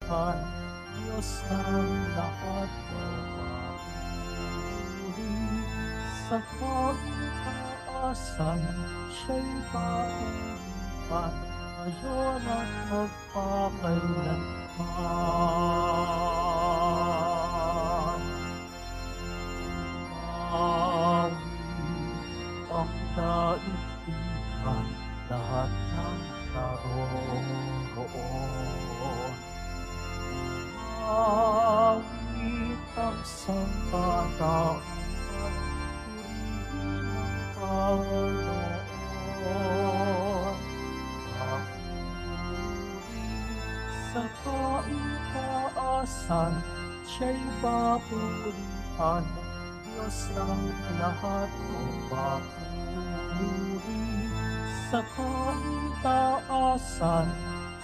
purihan, Diyos ng lahat mapapuri. Sa kaitaasan, siya'y papurihan, ngayon at magpakailanman. Ang daigdigan, lahat ng naroroon. Awit ang sangkatauhan, purihin ang Panginoon. Papuri sa kaitaasan, siya'y papurihan, Diyos ng lahat mapapuri. Sa kaitaasan,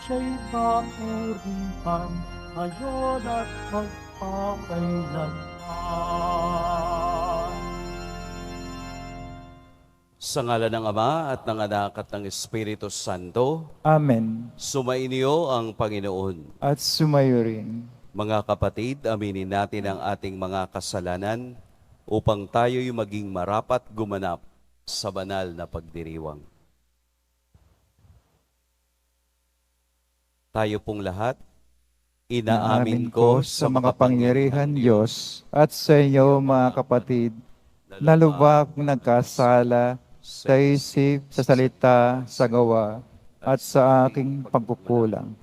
siya'y papurihan, ngayon at magpakailanman. Sa ngalan ng Ama at ng Anak at ng Espiritu Santo, Amen. sumainyo ang Panginoon. At sumayo rin. Mga kapatid, aminin natin ang ating mga kasalanan upang tayo'y maging marapat gumanap sa banal na pagdiriwang. Tayo pong lahat, inaamin ko sa makapangyarihan Diyos at sa inyo mga kapatid, na lubak nagkasala sa isip, sa salita, sa gawa, at sa aking pagkukulang.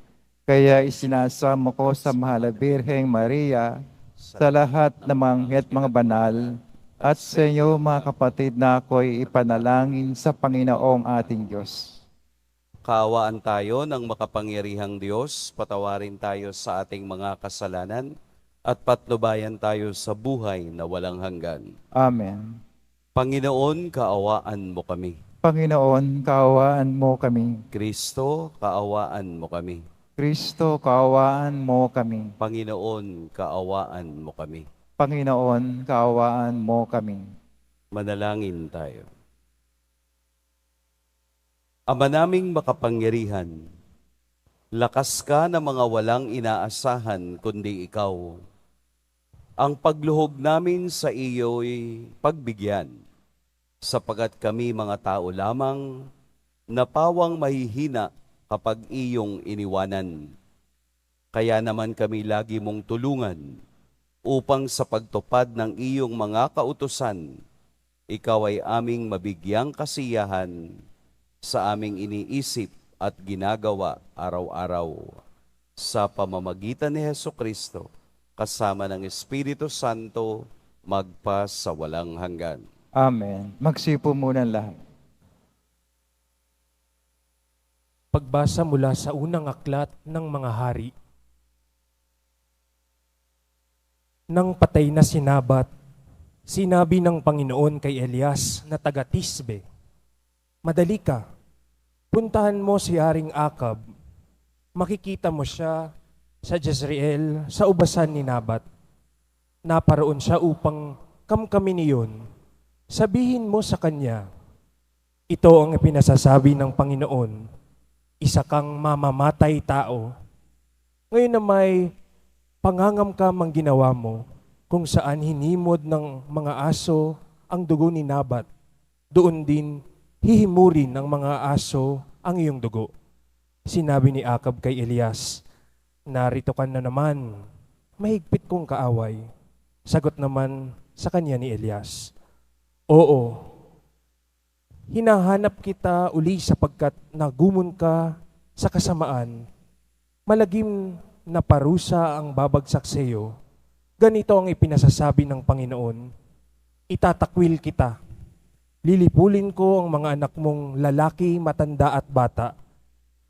Kaya isinasamo ko sa Mahal na Birheng Maria, sa lahat ng mga banal, at sa inyo mga kapatid na ako'y ipanalangin sa Panginoong ating Diyos. Kaawaan tayo ng makapangyarihang Diyos, patawarin tayo sa ating mga kasalanan, at patnubayan tayo sa buhay na walang hanggan. Amen. Panginoon, kaawaan mo kami. Panginoon, kaawaan mo kami. Kristo, kaawaan mo kami. Kristo, kaawaan mo kami. Panginoon, kaawaan mo kami. Panginoon, kaawaan mo kami. Manalangin tayo. Ama naming makapangyarihan, lakas ka na mga walang inaasahan kundi ikaw. Ang pagluhog namin sa iyo'y pagbigyan, sapagat kami mga tao lamang na pawang mahihina kapag iyong iniwanan. Kaya naman kami lagi mong tulungan upang sa pagtupad ng iyong mga kautusan, ikaw ay aming mabigyang kasiyahan sa aming iniisip at ginagawa araw-araw. Sa pamamagitan ni Hesukristo, kasama ng Espiritu Santo, magpa sa walang hanggan. Amen. Magsipo muna lahat. Pagbasa mula sa unang aklat ng mga hari. Nang patay na si Nabat, sinabi ng Panginoon kay Elias na taga Tisbe, "Madali ka, puntahan mo si Haring Akab, makikita mo siya sa Jezreel sa ubasan ni Nabat. Naparoon siya upang kamkamin iyon. Sabihin mo sa kanya, ito ang ipinasasabi ng Panginoon, isa kang mamamatay tao. Ngayon na may pangangamkamang ginawa mo, kung saan hinimod ng mga aso ang dugo ni Nabat, doon din hihimurin ng mga aso ang iyong dugo." Sinabi ni Akab kay Elias, "Narito ka na naman, mahigpit kong kaaway." Sagot naman sa kanya ni Elias, "Oo, hinahanap kita uli sapagkat nagumon ka sa kasamaan. Malagim na parusa ang babagsak sa iyo. Ganito ang ipinasasabi ng Panginoon, itatakwil kita. Lilipulin ko ang mga anak mong lalaki, matanda at bata.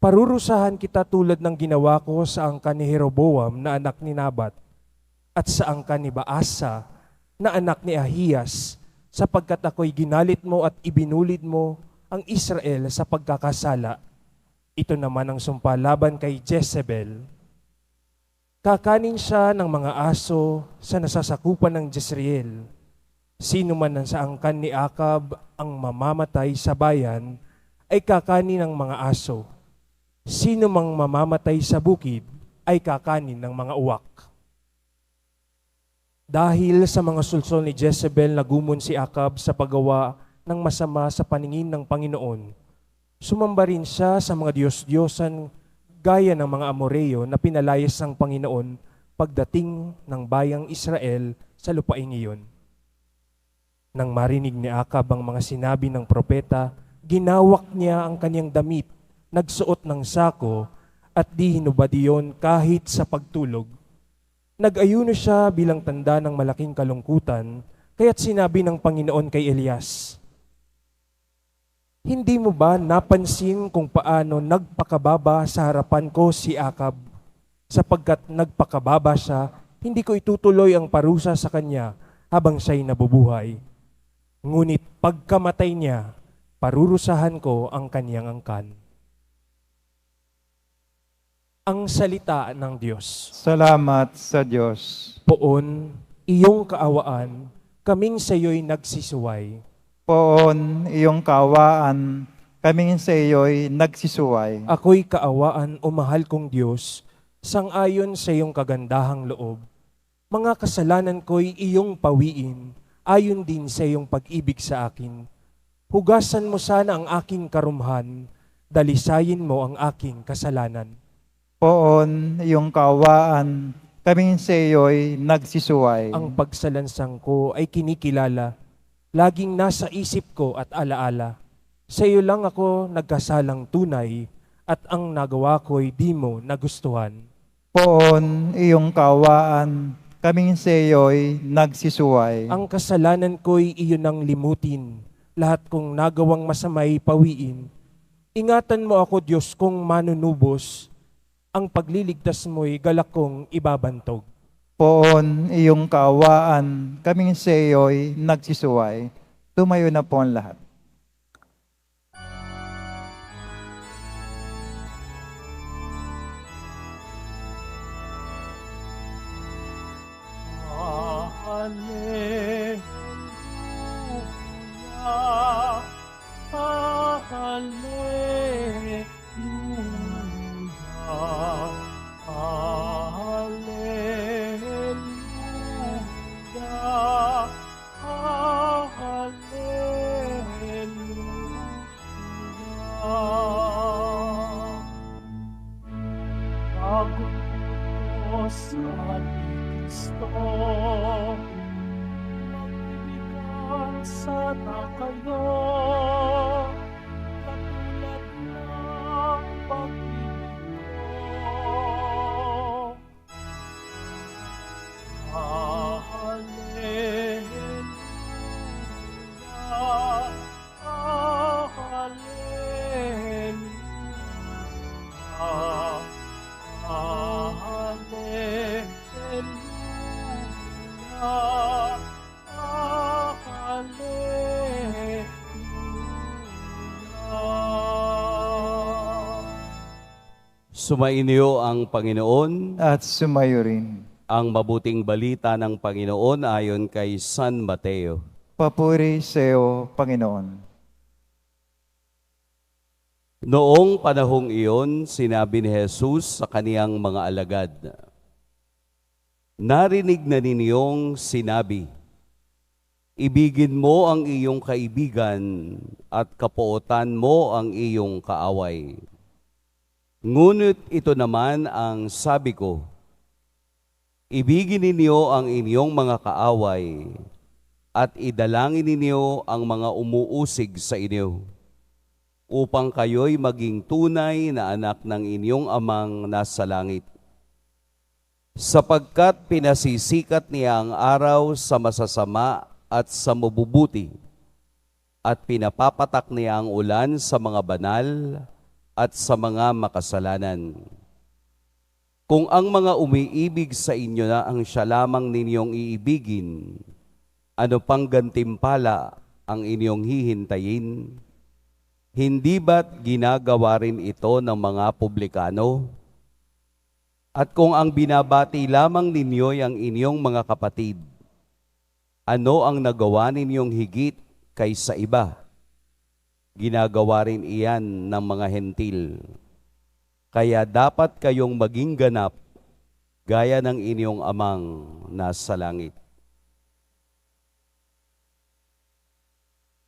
Parurusahan kita tulad ng ginawa ko sa angkan ni Jeroboam na anak ni Nabat at sa angkan ni Baasa na anak ni Ahiyas, sapagkat ako'y ginalit mo at ibinulid mo ang Israel sa pagkakasala. Ito naman ang sumpa laban kay Jezebel. Kakanin siya ng mga aso sa nasasakupan ng Jezreel. Sino man ang sa angkan ni Akab ang mamamatay sa bayan ay kakanin ng mga aso. Sino mang mamamatay sa bukid ay kakanin ng mga uwak. Dahil sa mga sulsol ni Jezebel, nagumon si Acab sa paggawa ng masama sa paningin ng Panginoon. Sumamba rin siya sa mga Diyos-Diyosan gaya ng mga Amoreo na pinalayas ng Panginoon pagdating ng bayang Israel sa lupaing iyon. Nang marinig ni Acab ang mga sinabi ng propeta, ginawak niya ang kanyang damit, nagsuot ng sako at di hinubad iyon kahit sa pagtulog. Nag-ayuno siya bilang tanda ng malaking kalungkutan, kaya't sinabi ng Panginoon kay Elias, "Hindi mo ba napansin kung paano nagpakababa sa harapan ko si Acab? Sapagkat nagpakababa siya, hindi ko itutuloy ang parusa sa kanya habang siya'y nabubuhay. Ngunit pagkamatay niya, parurusahan ko ang kanyang angkan." Ang salita ng Diyos. Salamat sa Diyos. Poon, iyong kaawaan, kaming sa iyo'y nagsisuway. Poon, iyong kaawaan, kaming sa iyo'y nagsisuway. Ako'y kaawaan o mahal kong Diyos, sang-ayon sa iyong kagandahang loob. Mga kasalanan ko'y iyong pawiin, ayon din sa iyong pag-ibig sa akin. Hugasan mo sana ang aking karumhan, dalisayin mo ang aking kasalanan. Poon, iyong kaawaan, kaming sa iyo'y nagsisuway. Ang pagsalansang ko ay kinikilala, laging nasa isip ko at alaala. Sa iyo lang ako nagkasalang tunay, at ang nagawa ko'y di mo nagustuhan. Poon, iyong kaawaan, kaming sa iyo'y nagsisuway. Ang kasalanan ko'y iyon ang limutin, lahat kong nagawang masamay pawiin. Ingatan mo ako, Diyos kong manunubos, ang pagliligtas mo'y galak kong ibabantog. Poon, iyong kaawaan, kaming sa iyo'y nagsisuway. Tumayo na po ang lahat. Hallelujah, hallelujah, hallelujah, hallelujah. Bagong Diyos ni Kristo, magbibigay sana kayo, katulad ng pag-ibig ko. Hallelujah, hallelujah, hallelujah, hallelujah. Sumainyo ang Panginoon. At sumayo rin. Ang mabuting balita ng Panginoon ayon kay San Mateo. Papuri sa iyo, Panginoon. Noong panahong iyon, sinabi ni Jesus sa kaniyang mga alagad, "Narinig na ninyong sinabi, ibigin mo ang iyong kaibigan at kapuotan mo ang iyong kaaway. Ngunit ito naman ang sabi ko, ibigin ninyo ang inyong mga kaaway at idalangin ninyo ang mga umuusig sa inyo, upang kayo'y maging tunay na anak ng inyong amang nasa langit. Sapagkat pinasisikat niya ang araw sa masasama at sa mabubuti, at pinapapatak niya ang ulan sa mga banal at sa mga makasalanan. Kung ang mga umiibig sa inyo na ang siya lamang ninyong iibigin, ano pang gantimpala ang inyong hihintayin? Hindi ba't ginagawa rin ito ng mga publikano? At kung ang binabati lamang ninyo'y ang inyong mga kapatid, ano ang nagawa ninyong higit kaysa iba? Ginagawa rin iyan ng mga hentil. Kaya dapat kayong maging ganap gaya ng inyong amang nasa langit.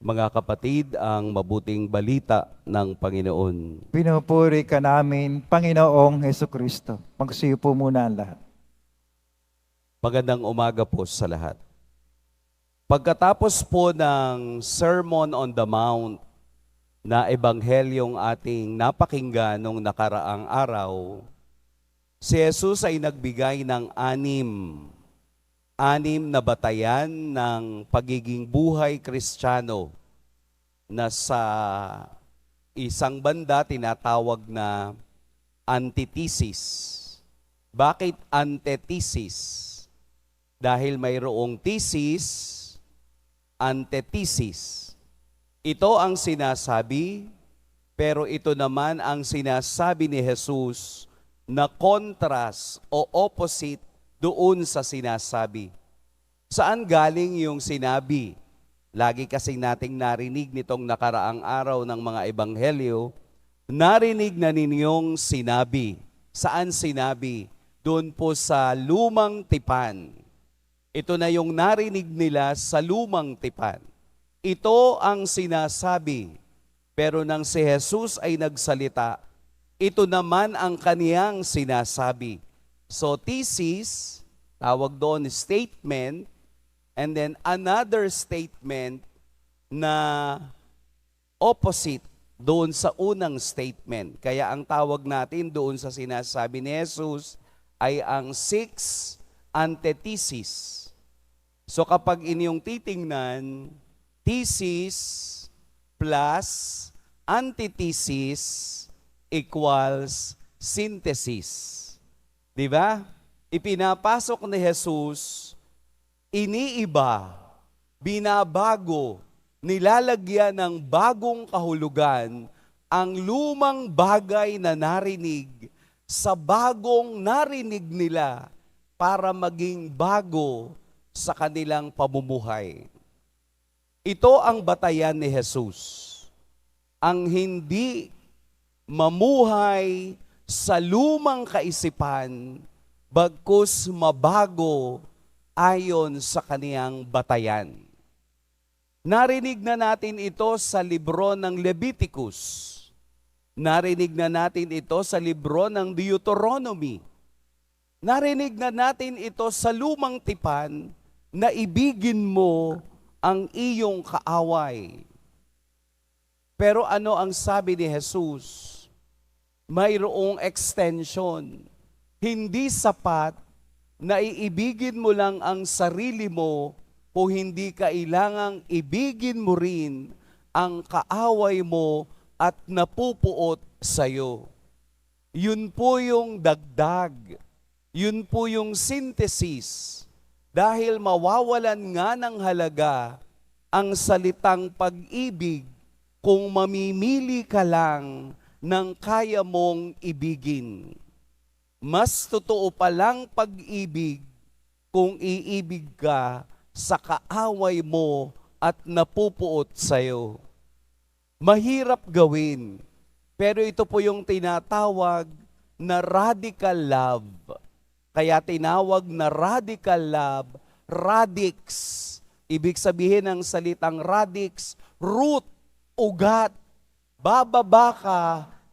Mga kapatid, ang mabuting balita ng Panginoon. Pinupuri ka namin, Panginoong Hesukristo. Magsiupo muna ang lahat. Magandang umaga po sa lahat. Pagkatapos po ng Sermon on the Mount na ebanghelyong ating napakinggan nung nakaraang araw, si Jesus ay nagbigay ng anim na batayan ng pagiging buhay Kristiyano na sa isang banda tinatawag na antithesis. Bakit antithesis? Dahil mayroong thesis, antithesis. Ito ang sinasabi, pero ito naman ang sinasabi ni Jesus na contrast o opposite doon sa sinasabi. Saan galing yung sinabi? Lagi kasing nating narinig nitong nakaraang araw ng mga ebanghelyo, narinig na ninyong sinabi. Saan sinabi? Doon po sa lumang tipan. Ito na yung narinig nila sa lumang tipan. Ito ang sinasabi. Pero nang si Jesus ay nagsalita, ito naman ang kaniyang sinasabi. So thesis, tawag doon statement, and then another statement na opposite doon sa unang statement. Kaya ang tawag natin doon sa sinasabi ni Jesus ay ang 6 antithesis. So kapag inyong titingnan, thesis plus antithesis equals synthesis. Di ba? Ipinapasok ni Jesus, iniiba, binabago, nilalagyan ng bagong kahulugan ang lumang bagay na narinig sa bagong narinig nila para maging bago sa kanilang pamumuhay. Ito ang batayan ni Jesus. Ang hindi mamuhay sa lumang kaisipan, bagkus mabago ayon sa kaniyang batayan. Narinig na natin ito sa libro ng Leviticus. Narinig na natin ito sa libro ng Deuteronomy. Narinig na natin ito sa lumang tipan na ibigin mo ang iyong kaaway. Pero ano ang sabi ni Jesus? Mayroong extension. Hindi sapat na iibigin mo lang ang sarili mo o hindi kailangang ibigin mo rin ang kaaway mo at napupuot sa'yo. Yun po yung dagdag. Yun po yung synthesis. Dahil mawawalan nga ng halaga ang salitang pag-ibig kung mamimili ka lang ng kaya mong ibigin. Mas totoo palang pag-ibig kung iibig ka sa kaaway mo at napupuot sa'yo. Mahirap gawin, pero ito po yung tinatawag na radical love. Kaya tinawag na radical love, radix. Ibig sabihin ng salitang radix, root, ugat. Bababa ka,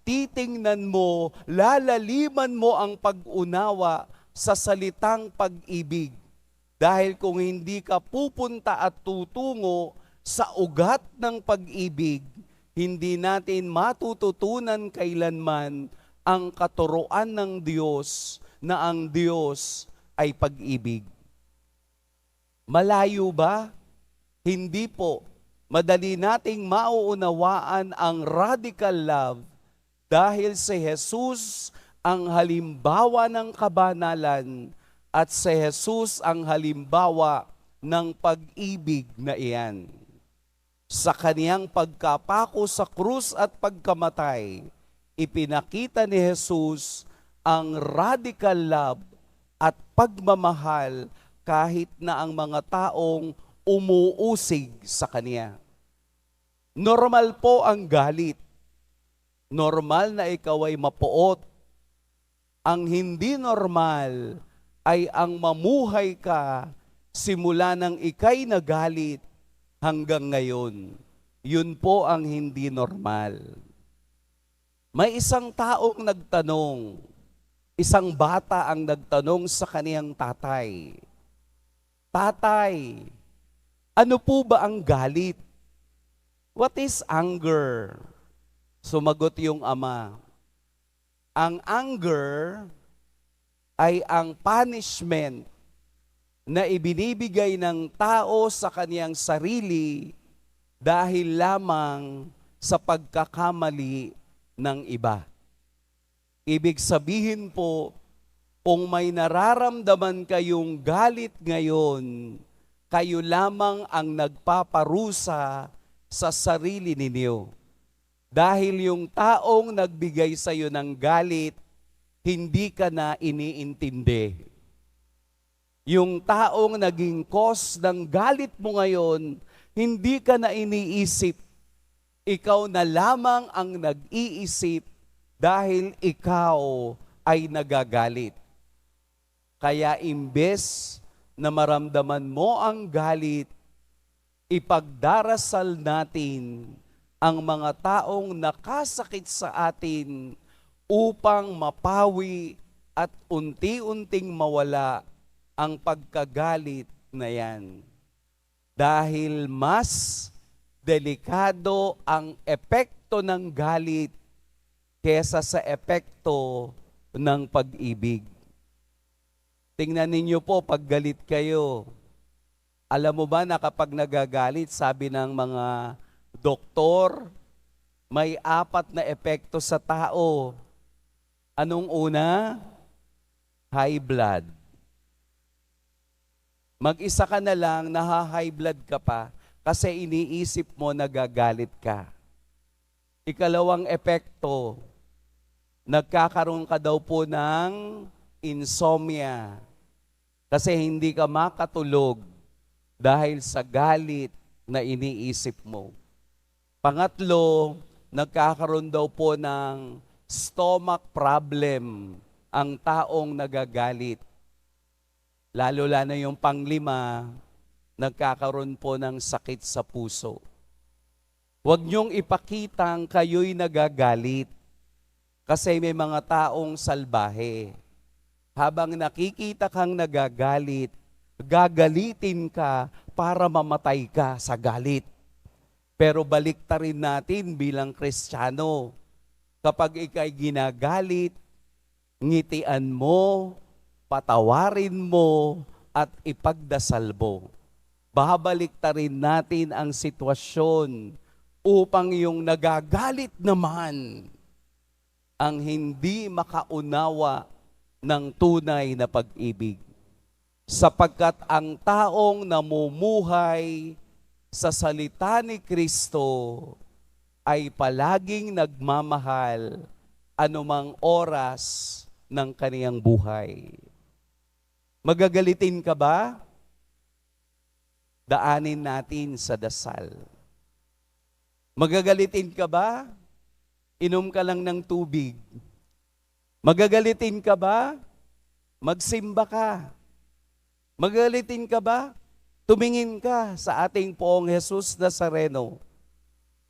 titingnan mo, lalaliman mo ang pag-unawa sa salitang pag-ibig. Dahil kung hindi ka pupunta at tutungo sa ugat ng pag-ibig, hindi natin matututunan kailanman ang katuruan ng Diyos na ang Diyos ay pag-ibig. Malayo ba? Hindi po. Madali nating mauunawaan ang radical love dahil si Jesus ang halimbawa ng kabanalan at si Jesus ang halimbawa ng pag-ibig na iyan. Sa kaniyang pagkapako sa krus at pagkamatay, ipinakita ni Jesus ang radical love at pagmamahal kahit na ang mga taong umuusig sa Kanya. Normal po ang galit. Normal na ikaw ay mapuot. Ang hindi normal ay ang mamuhay ka simula nang ika'y nagalit hanggang ngayon. Yun po ang hindi normal. May isang taong nagtanong, isang bata ang nagtanong sa kaniyang tatay, "Tatay, ano po ba ang galit? What is anger?" Sumagot yung ama, "Ang anger ay ang punishment na ibinibigay ng tao sa kaniyang sarili dahil lamang sa pagkakamali ng iba." Ibig sabihin po, kung may nararamdaman kayong galit ngayon, kayo lamang ang nagpaparusa sa sarili ninyo. Dahil yung taong nagbigay sa iyo ng galit, hindi ka na iniintindi. Yung taong naging cause ng galit mo ngayon, hindi ka na iniisip. Ikaw na lamang ang nag-iisip dahil ikaw ay nagagalit. Kaya imbes na maramdaman mo ang galit, ipagdarasal natin ang mga taong nakasakit sa atin upang mapawi at unti-unting mawala ang pagkagalit na yan. Dahil mas delikado ang epekto ng galit kesa sa epekto ng pag-ibig. Tingnan ninyo po, pag galit kayo, alam mo ba na kapag nagagalit, sabi ng mga doktor, may 4 na epekto sa tao. Anong una? High blood. Mag-isa ka na lang, naha-high blood ka pa kasi iniisip mo nagagalit ka. Ikalawang epekto, nagkakaroon ka daw po ng insomnia kasi hindi ka makatulog dahil sa galit na iniisip mo. Pangatlo, nagkakaroon daw po ng stomach problem ang taong nagagalit. Lalo-lalo yung panglima, nagkakaroon po ng sakit sa puso. Huwag niyong ipakitang kayo'y nagagalit kasi may mga taong salbahe. Habang nakikita kang nagagalit, gagalitin ka para mamatay ka sa galit. Pero baliktarin natin bilang Kristiyano, kapag ika'y ginagalit, ngitian mo, patawarin mo, at ipagdasal mo. Babaliktarin natin ang sitwasyon upang yung nagagalit naman ang hindi makaunawa ng tunay na pag-ibig. Sapagkat ang taong namumuhay sa salita ni Kristo ay palaging nagmamahal anumang oras ng kaniyang buhay. Magagalitin ka ba? Daanin natin sa dasal. Magagalitin ka ba? Inom ka lang ng tubig. Magagalitin ka ba? Magsimba ka. Magagalitin ka ba? Tumingin ka sa ating Poong Jesus Nazareno.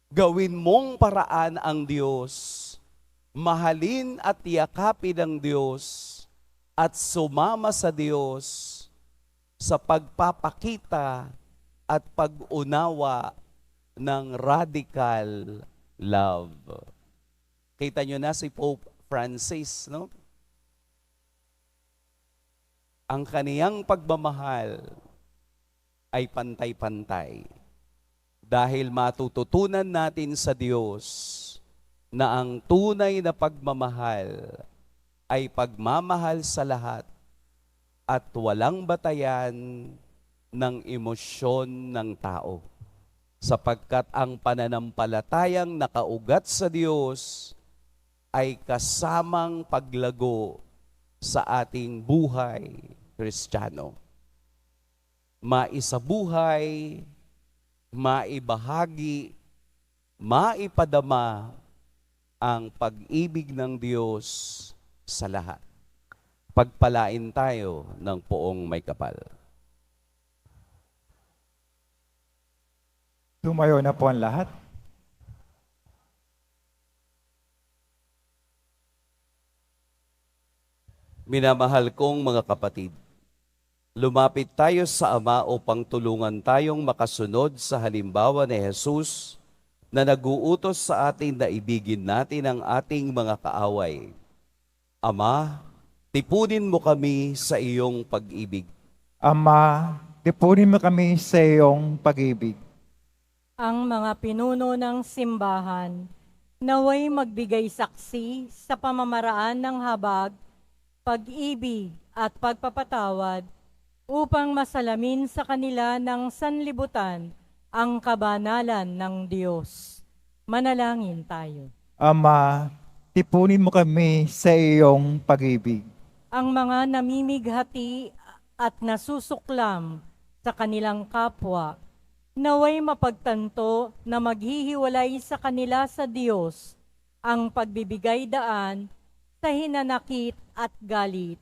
Gawin mong paraan ang Diyos. Mahalin at yakapin ang Diyos at sumama sa Diyos sa pagpapakita at pag-unawa ng radical love. Kita nyo na si Pope Francis, no? Ang kaniyang pagmamahal ay pantay-pantay. Dahil matututunan natin sa Diyos na ang tunay na pagmamahal ay pagmamahal sa lahat at walang batayan ng emosyon ng tao. Sapagkat ang pananampalatayang nakaugat sa Diyos ay kasamang paglago sa ating buhay Kristiyano. Maisabuhay, maibahagi, maipadama ang pag-ibig ng Diyos sa lahat. Pagpalain tayo ng poong may kapal. Tumayo na po ang lahat. Minamahal kong mga kapatid, lumapit tayo sa Ama upang tulungan tayong makasunod sa halimbawa ni Jesus na naguutos sa atin na ibigin natin ang ating mga kaaway. Ama, tipunin mo kami sa iyong pag-ibig. Ama, tipunin mo kami sa iyong pag-ibig. Ang mga pinuno ng simbahan, naway magbigay saksi sa pamamaraan ng habag, pag-ibig at pagpapatawad upang masalamin sa kanila ng sanlibutan ang kabanalan ng Diyos. Manalangin tayo. Ama, tipunin mo kami sa iyong pag-ibig. Ang mga namimighati at nasusuklam sa kanilang kapwa, naway mapagtanto na maghihiwalay sa kanila sa Diyos ang pagbibigay daan sa hinanakit at galit.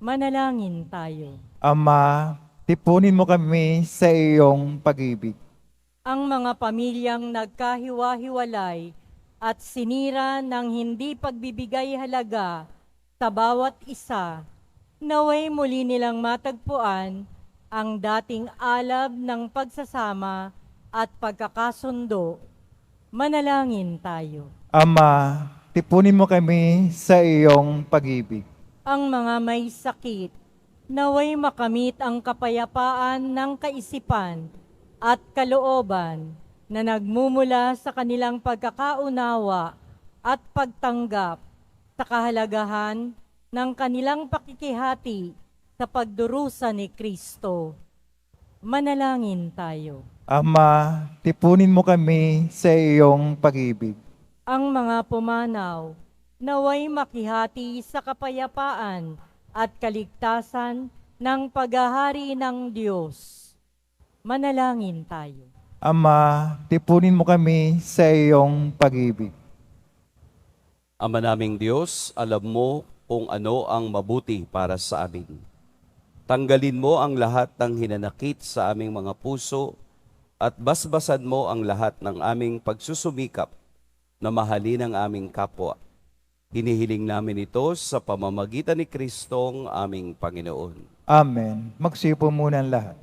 Manalangin tayo. Ama, tipunin mo kami sa iyong pag-ibig. Ang mga pamilyang nagkahiwa-hiwalay at sinira ng hindi pagbibigay halaga sa bawat isa, naway muli nilang matagpuan ang dating alab ng pagsasama at pagkakasundo. Manalangin tayo. Ama, tipunin mo kami sa iyong pag-ibig. Ang mga may sakit, naway makamit ang kapayapaan ng kaisipan at kalooban na nagmumula sa kanilang pagkakaunawa at pagtanggap sa kahalagahan ng kanilang pakikihati sa pagdurusa ni Kristo. Manalangin tayo. Ama, tipunin mo kami sa iyong pag-ibig. Ang mga pumanaw, naway makihati sa kapayapaan at kaligtasan ng paghahari ng Diyos. Manalangin tayo. Ama, tipunin mo kami sa iyong pag-ibig. Ama naming Diyos, alam mo kung ano ang mabuti para sa amin. Tanggalin mo ang lahat ng hinanakit sa aming mga puso at basbasan mo ang lahat ng aming pagsusumikap na mahalin ang aming kapwa. Hinihiling namin ito sa pamamagitan ni Kristong aming Panginoon. Amen. Magsipo muna ang lahat.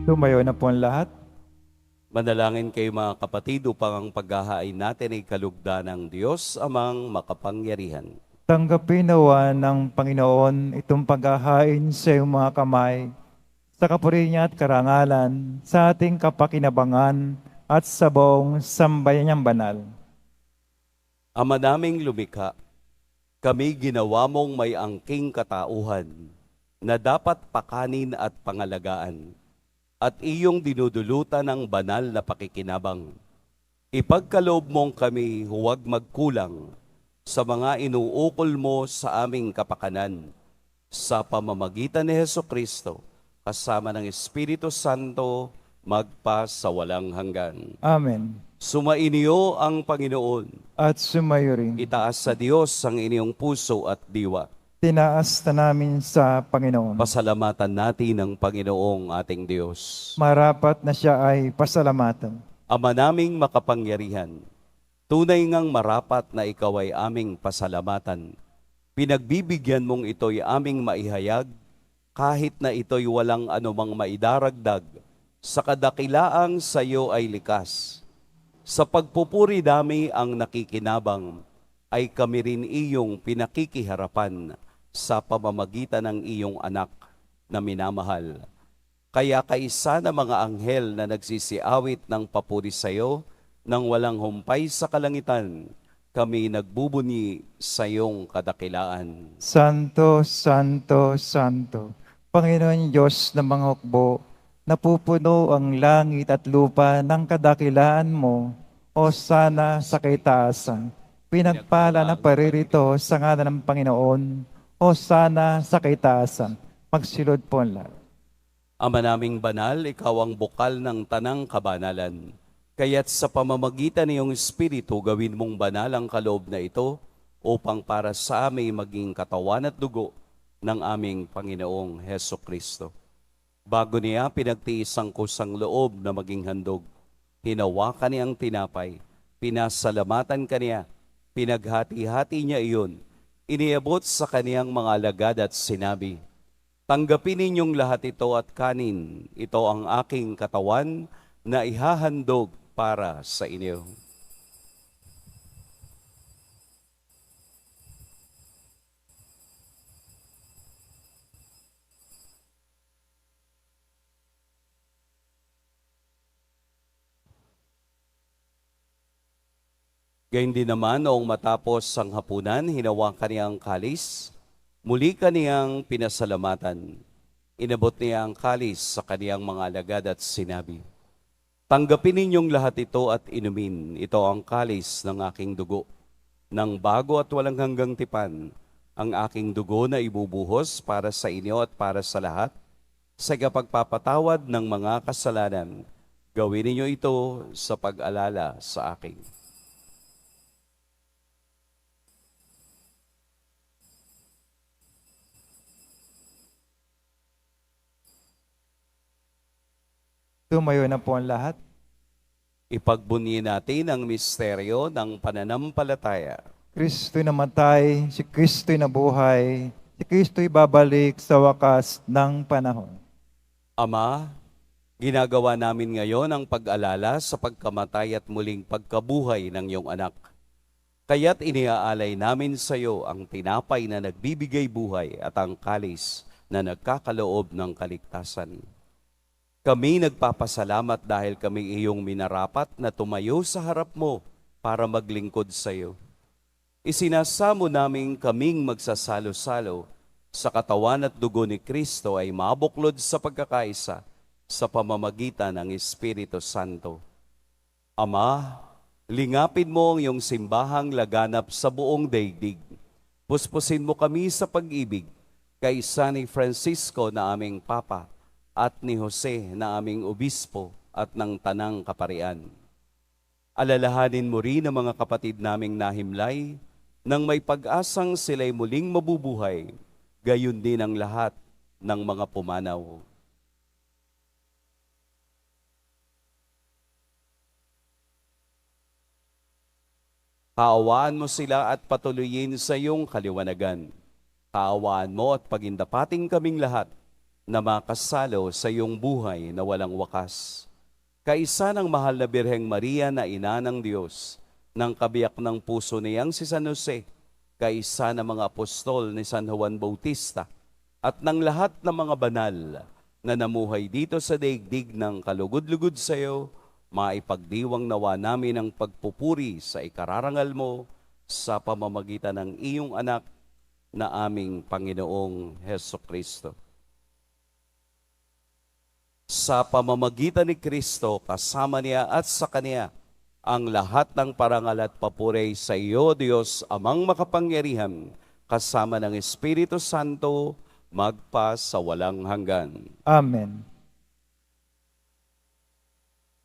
Tumayo na po ang lahat. Manalangin kayo mga kapatid upang ang paghahain natin ay kalugdan ng Diyos amang makapangyarihan. Tanggapin nawa ng Panginoon itong paghahain sa iyong mga kamay, sa kapuri niya at karangalan, sa ating kapakinabangan at sa buong sambayan niyang banal. Ama naming lumikha, kami ginawa mong may angking katauhan na dapat pakanin at pangalagaan at iyong dinudulutan ng banal na pakikinabang. Ipagkaloob mong kami huwag magkulang sa mga inuukol mo sa aming kapakanan sa pamamagitan ni Hesukristo kasama ng Espiritu Santo magpa sa walang hanggan. Amen. Sumainyo ang Panginoon. At sumayo rin. Itaas sa Diyos ang inyong puso at diwa. Tinaas na namin sa Panginoon. Pasalamatan natin ang Panginoong ating Diyos. Marapat na siya ay pasalamatan. Ama naming makapangyarihan, tunay ngang marapat na ikaw ay aming pasalamatan. Pinagbibigyan mong ito'y aming maihayag, kahit na ito'y walang anumang maidaragdag, sa kadakilaang sa iyo ay likas. Sa pagpupuri dami ang nakikinabang, ay kami rin iyong pinakikiharapan sa pamamagitan ng iyong anak na minamahal. Kaya kaisa na mga anghel na nagsisiawit ng papuri sa iyo, nang walang humpay sa kalangitan, kami nagbubunyi sa iyong kadakilaan. Santo, Santo, Santo, Panginoon Diyos ng mga hukbo, napupuno ang langit at lupa ng kadakilaan mo, o sana sa kaitaasan. Pinagpala na paririto sa ngalan ng Panginoon, o sana sa kaitaasan. Magsilod po ang lahat. Ama naming banal, ikaw ang bukal ng tanang kabanalan. Kaya't sa pamamagitan ng iyong Espiritu, gawin mong banal ang kaloob na ito upang para sa amin maging katawan at dugo ng aming Panginoong Heso Kristo. Bago niya pinagtiis ang kusang loob na maging handog, hinawakan niyang tinapay, pinasalamatan kaniya, pinaghati-hati niya iyon, iniabot sa kaniyang mga alagad at sinabi, "Tanggapin ninyong lahat ito at kanin, ito ang aking katawan na ihahandog para sa inyo." Gayun din naman, noong matapos ang hapunan, hinawakan niya ang kalis, muli kaniyang pinasalamatan. Inabot niya ang kalis sa kaniyang mga alagad at sinabi, "Tanggapin ninyong lahat ito at inumin. Ito ang kalis ng aking dugo, ng bago at walang hanggang tipan, ang aking dugo na ibubuhos para sa inyo at para sa lahat, sa kapagpapatawad ng mga kasalanan. Gawin ninyo ito sa pag-alala sa akin." Tumayo na po ang lahat. Ipagbunyi natin ang misteryo ng pananampalataya. Kristo'y namatay, si Kristo'y nabuhay, si Kristo'y babalik sa wakas ng panahon. Ama, ginagawa namin ngayon ang pag-alala sa pagkamatay at muling pagkabuhay ng iyong anak. Kaya't iniaalay namin sa iyo ang tinapay na nagbibigay buhay at ang kalis na nagkakaloob ng kaligtasan. Kami nagpapasalamat dahil kami iyong minarapat na tumayo sa harap mo para maglingkod sa iyo. Isinasamo namin kaming magsasalo-salo sa katawan at dugo ni Kristo ay mabuklod sa pagkakaisa sa pamamagitan ng Espiritu Santo. Ama, lingapin mo ang iyong simbahang laganap sa buong daigdig. Puspusin mo kami sa pag-ibig, kaisa ni Francisco na aming Papa, at ni Jose na aming obispo at ng tanang kaparian. Alalahanin mo rin ang mga kapatid naming nahimlay nang may pag-asang sila'y muling mabubuhay, gayon din ang lahat ng mga pumanaw. Kaawaan mo sila at patuloyin sa iyong kaliwanagan. Kaawaan mo at pagindapating kaming lahat na makasalo sa iyong buhay na walang wakas. Kaisa ng mahal na Birheng Maria na ina ng Diyos, ng kabiyak ng puso niyang si San Jose, kaisa ng mga apostol ni San Juan Bautista, at ng lahat ng mga banal na namuhay dito sa daigdig ng kalugod-lugod sa iyo, maipagdiwang nawa namin ang pagpupuri sa ikararangal mo sa pamamagitan ng iyong anak na aming Panginoong Heso Kristo. Sa pamamagitan ni Kristo, kasama niya at sa Kanya, ang lahat ng parangal at papuri sa iyo, Diyos, Amang makapangyarihan, kasama ng Espiritu Santo, magpa sa walang hanggan. Amen.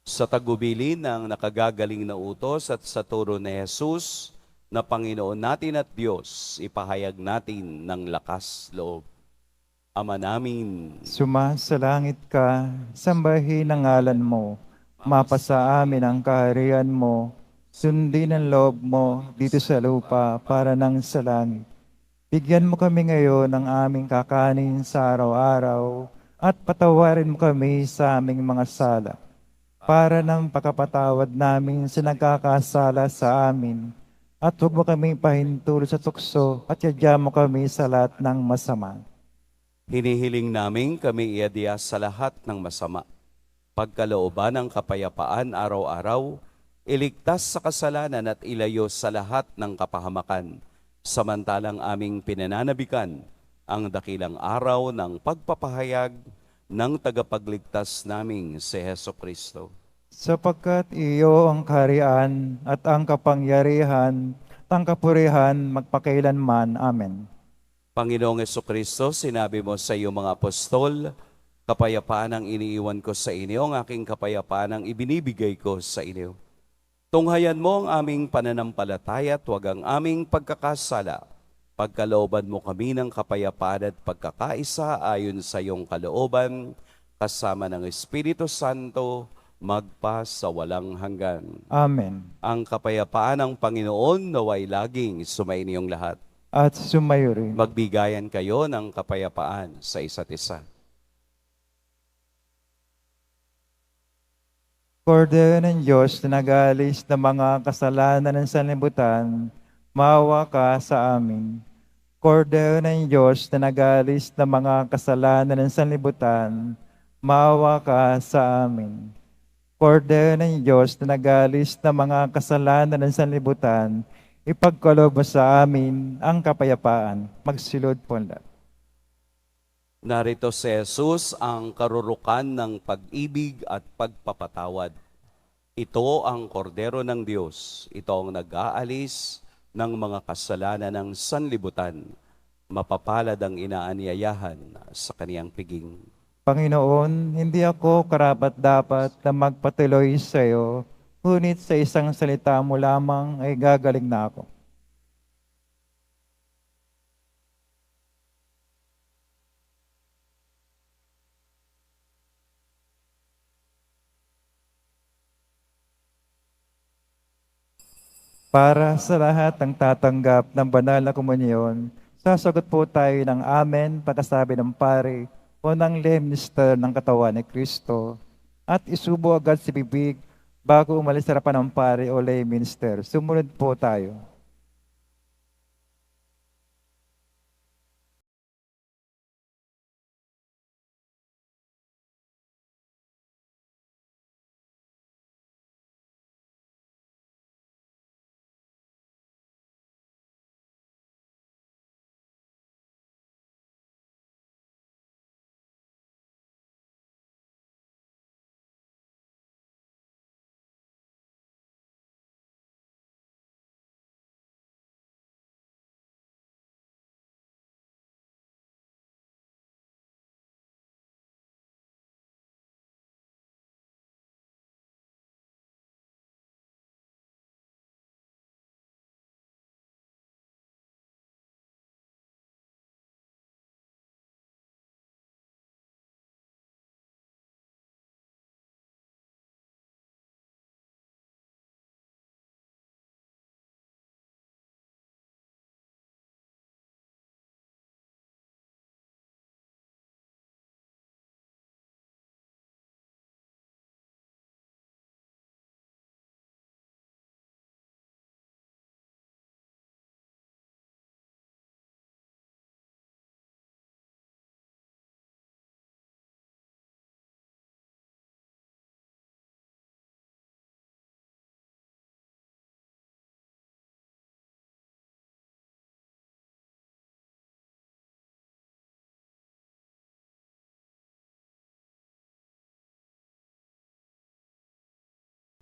sa tagubili ng nakagagaling na utos at sa turo ni Jesus na Panginoon natin at Diyos, ipahayag natin ng lakas loob. Ama namin, Sumasalangit ka, sambahin ang ngalan mo, mapasa amin ang kaharian mo, sundin ang loob mo dito sa lupa para nang sa langit. Bigyan mo kami ngayon ng aming kakanin sa araw-araw at patawarin mo kami sa aming mga sala para ng pagkapatawad namin sa nagkakasala sa amin. At huwag mo kami pahintulot sa tukso at yadya mo kami sa lahat ng masama. hinihiling namin kami iadya sa lahat ng masama. Pagkalooban ng kapayapaan araw-araw, iligtas sa kasalanan at ilayo sa lahat ng kapahamakan. Samantalang aming pinananabikan ang dakilang araw ng pagpapahayag ng tagapagligtas naming si Heso Kristo. Sapagkat iyo ang kaharian at ang kapangyarihan at ang kapurihan magpakailanman. Amen. Panginoong Jesucristo, sinabi mo sa iyong mga apostol, kapayapaan ang iniiwan ko sa inyo, ang aking kapayapaan ang ibinibigay ko sa inyo. Tunghayan mo ang aming pananampalataya at huwag ang aming pagkakasala. Pagkalooban mo kami ng kapayapaan at pagkakaisa ayon sa iyong kalooban, kasama ng Espiritu Santo, magpa sa walang hanggan. Amen. Ang kapayapaan ng Panginoon naway laging sumainiyong lahat. At sumayo rin. Magbigayan kayo ng kapayapaan sa isa't isa. Kordero ng Diyos na nag-aalis ng mga kasalanan ng sanlibutan, maawa ka sa amin. Kordero ng Diyos na nag-aalis ng mga kasalanan ng sanlibutan, maawa ka sa amin. Kordero ng Diyos na nag-aalis ng mga kasalanan ng sanlibutan, ipagkaloob mo sa amin ang kapayapaan. Magsilod po lahat. Narito si Jesus ang karurukan ng pag-ibig at pagpapatawad. Ito ang kordero ng Diyos. Ito ang nag-aalis ng mga kasalanan ng sanlibutan. Mapapalad ang inaanyayahan sa kaniyang piging. Panginoon, hindi ako karapat-dapat na magpatuloy sa iyo, ngunit sa isang salita mo lamang ay gagaling na ako. Para sa lahat ng tatanggap ng banal na komunyon, sasagot po tayo ng amen pagkasabi ng pare o ng lay minister ng katawan ni Kristo at isubo agad si bibig bago umalis sa harapan ng pare o lay minister. Sumunod po tayo.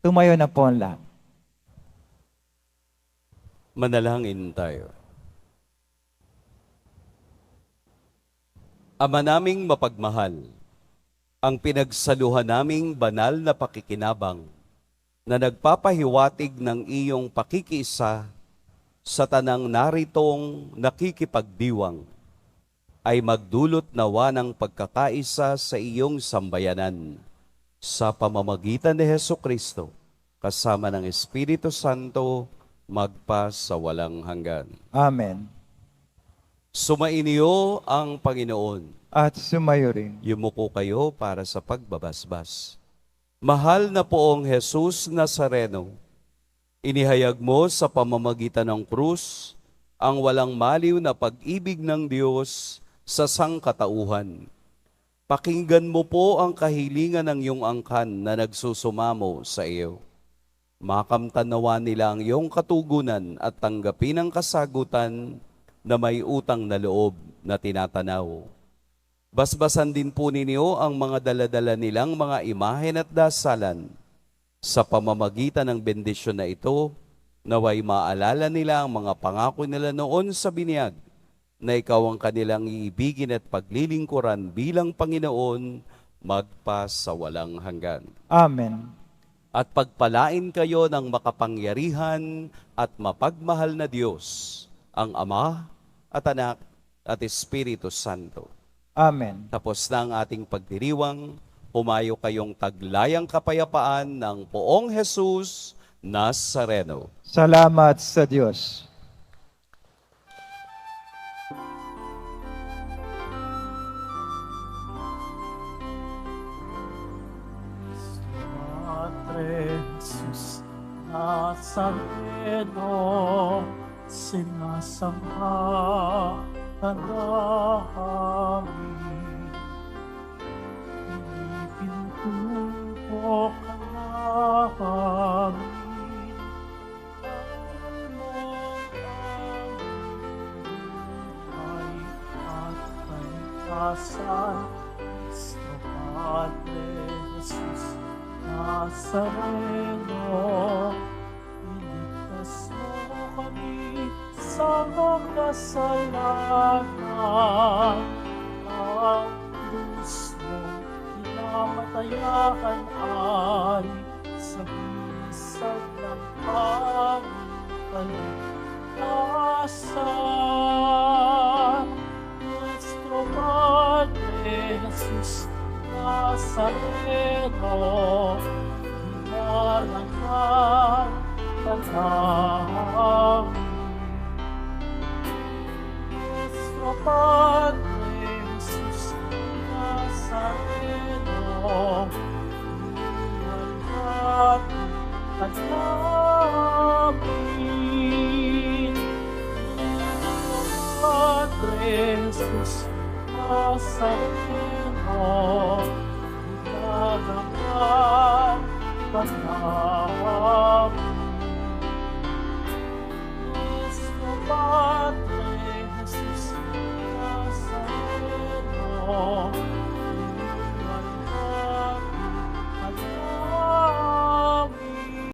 Tumayo na po ang lahat. Manalangin tayo. Ama naming mapagmahal, ang pinagsaluhan naming banal na pakikinabang na nagpapahiwatig ng iyong pakikiisa sa tanang naritong nakikipagdiwang ay magdulot nawa ng pagkakaisa sa iyong sambayanan sa pamamagitan ni Hesukristo kasama ng Espiritu Santo magpa sa walang hanggan. Amen. Sumainyo ang Panginoon. At sumayo rin. Yumuko kayo para sa pagbabasbas. Mahal na poong Jesus Nazareno, inihayag mo sa pamamagitan ng krus ang walang maliw na pag-ibig ng Diyos sa sangkatauhan. Pakinggan mo po ang kahilingan ng iyong angkan na nagsusumamo sa iyo. Makamtan nawa nila ang iyong katugunan at tanggapin ang kasagutan na may utang na loob na tinatanaw. Basbasan din po ninyo ang mga daladala nilang mga imahen at dasalan. Sa pamamagitan ng bendisyon na ito, naway maalala nila ang mga pangako nila noon sa binyag, na ikaw ang kanilang iibigin at paglilingkuran bilang Panginoon, magpa sa walang hanggan. Amen. At pagpalain kayo ng makapangyarihan at mapagmahal na Diyos, ang Ama at Anak at Espiritu Santo. Amen. Tapos na ang ating pagdiriwang, humayo kayong taglayang kapayapaan ng poong Jesus Nazareno. Salamat sa Diyos. Padre Jesus Nazareno, sinasamba ka namin. Ipintuko ka namin. Ay at kaligtasan, Cristo Padre Jesus Nazareno, iligtas mo kami sa kasalanan. Ang krus mo pinamatayan ay sa bisag ng kaligtasan. Nuestro Padre Jesus Nazareno, hinarangan ka namin. Nuestro Padre Jesus Nazareno, hinarangan ka namin. Nuestro Padre Jesus Nazareno, hinarangan ka namin. Nuestro Padre Jesus Nazareno,